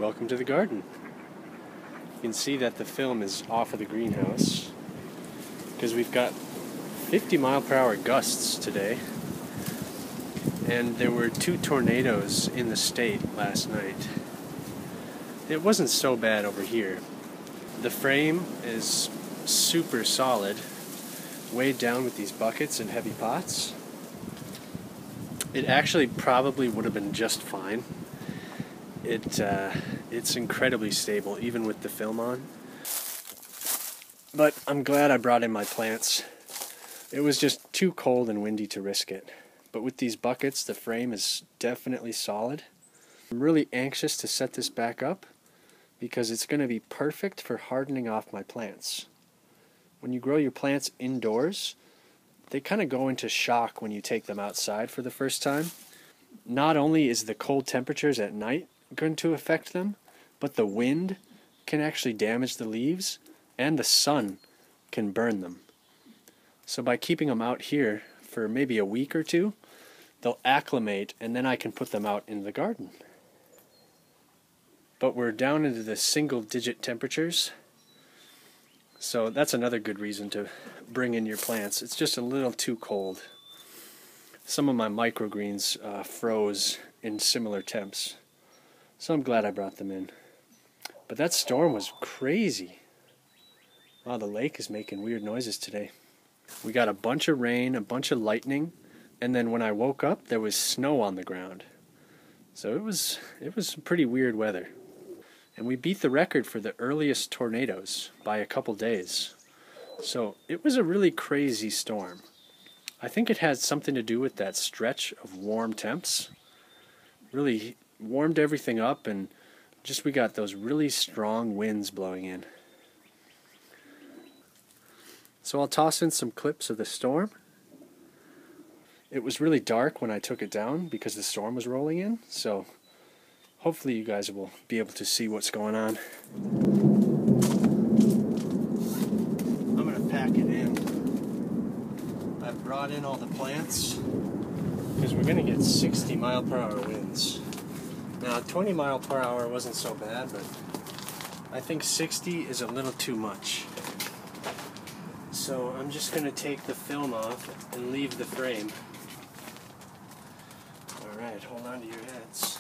Welcome to the garden. You can see that the film is off of the greenhouse because we've got 50-mile-per-hour gusts today, and there were 2 tornadoes in the state last night. It wasn't so bad over here. The frame is super solid, weighed down with these buckets and heavy pots. It actually probably would have been just fine. It's incredibly stable, even with the film on. But I'm glad I brought in my plants. It was just too cold and windy to risk it. But with these buckets, the frame is definitely solid. I'm really anxious to set this back up because it's going to be perfect for hardening off my plants. When you grow your plants indoors, they kind of go into shock when you take them outside for the first time. Not only is the cold temperatures at night going to affect them, but the wind can actually damage the leaves and the sun can burn them. So by keeping them out here for maybe a week or two, they'll acclimate and then I can put them out in the garden. But we're down into the single-digit temperatures, so that's another good reason to bring in your plants. It's just a little too cold. Some of my microgreens froze in similar temps, so I'm glad I brought them in. But that storm was crazy. Wow, the lake is making weird noises today. We got a bunch of rain, a bunch of lightning, and then when I woke up, there was snow on the ground. So it was some pretty weird weather. And we beat the record for the earliest tornadoes by a couple days. So it was a really crazy storm. I think it had something to do with that stretch of warm temps. Really warmed everything up, and just we got those really strong winds blowing in. So I'll toss in some clips of the storm. It was really dark when I took it down because the storm was rolling in, so hopefully you guys will be able to see what's going on. I'm going to pack it in. I've brought in all the plants because we're going to get 60-mile-per-hour winds. Now 20-mile-per-hour wasn't so bad, but I think 60 is a little too much. So I'm just going to take the film off and leave the frame. Alright, hold on to your heads.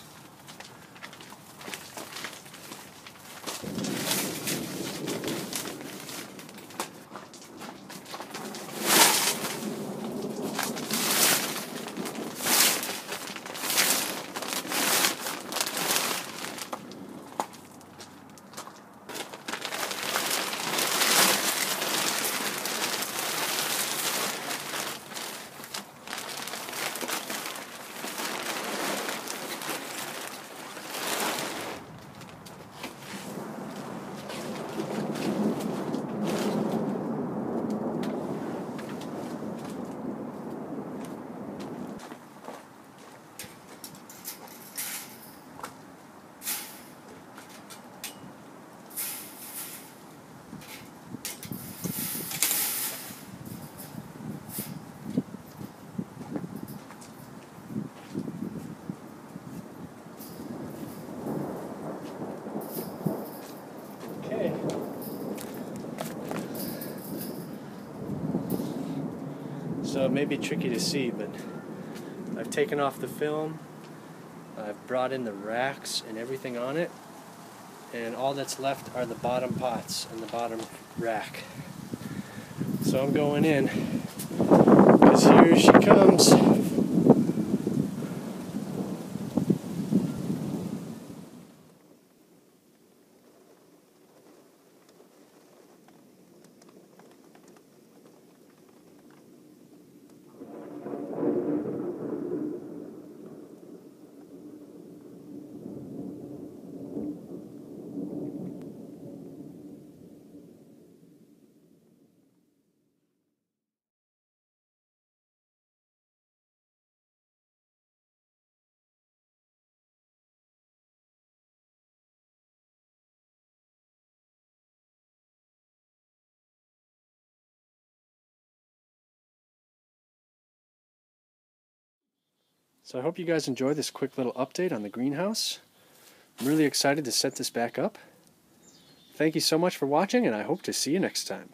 So it may be tricky to see, but I've taken off the film, I've brought in the racks and everything on it, and all that's left are the bottom pots and the bottom rack. So I'm going in, because here she comes. So I hope you guys enjoyed this quick little update on the greenhouse. I'm really excited to set this back up. Thank you so much for watching, and I hope to see you next time.